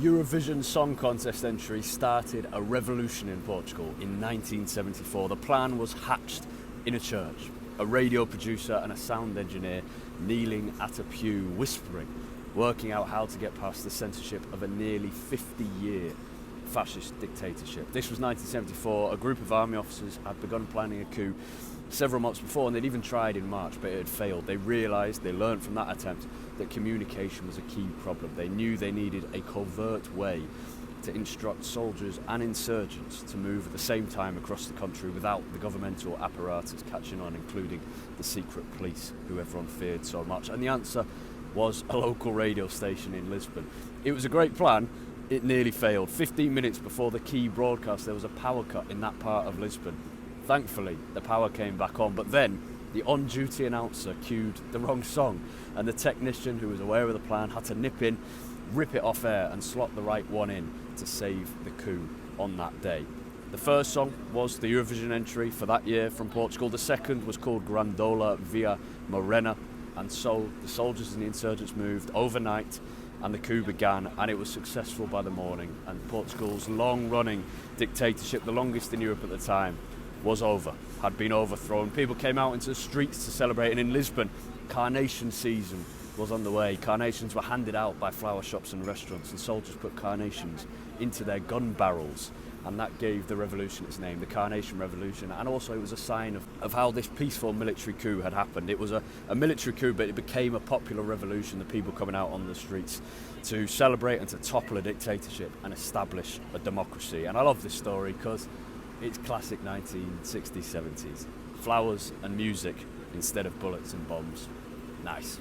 Eurovision Song Contest entry started a revolution in Portugal in 1974. The plan was hatched in a church. A radio producer and a sound engineer kneeling at a pew, whispering, working out how to get past the censorship of a nearly 50-year fascist dictatorship. This was 1974. A group of army officers had begun planning a coup several months before, and they'd even tried in March, but it had failed. They learned from that attempt that communication was a key problem. They knew they needed a covert way to instruct soldiers and insurgents to move at the same time across the country without the governmental apparatus catching on, including the secret police, who everyone feared so much. And the answer was a local radio station in Lisbon. It was a great plan. It nearly failed. 15 minutes before the key broadcast, there was a power cut in that part of Lisbon. Thankfully, the power came back on, but then the on-duty announcer cued the wrong song, and the technician who was aware of the plan had to nip in, rip it off air and slot the right one in to save the coup on that day. The first song was the Eurovision entry for that year from Portugal. The second was called Grandola Via Morena, and so the soldiers and the insurgents moved overnight and the coup began, and it was successful by the morning, and Portugal's long-running dictatorship, the longest in Europe at the time, was over, had been overthrown. People came out into the streets to celebrate, and in Lisbon, Carnation season was on the way. Carnations were handed out by flower shops and restaurants, and soldiers put carnations into their gun barrels, and that gave the revolution its name, the Carnation Revolution. And also it was a sign of how this peaceful military coup had happened. It was a military coup, but it became a popular revolution, the people coming out on the streets to celebrate and to topple a dictatorship and establish a democracy. And I love this story because it's classic 1960s, 70s. Flowers and music instead of bullets and bombs. Nice.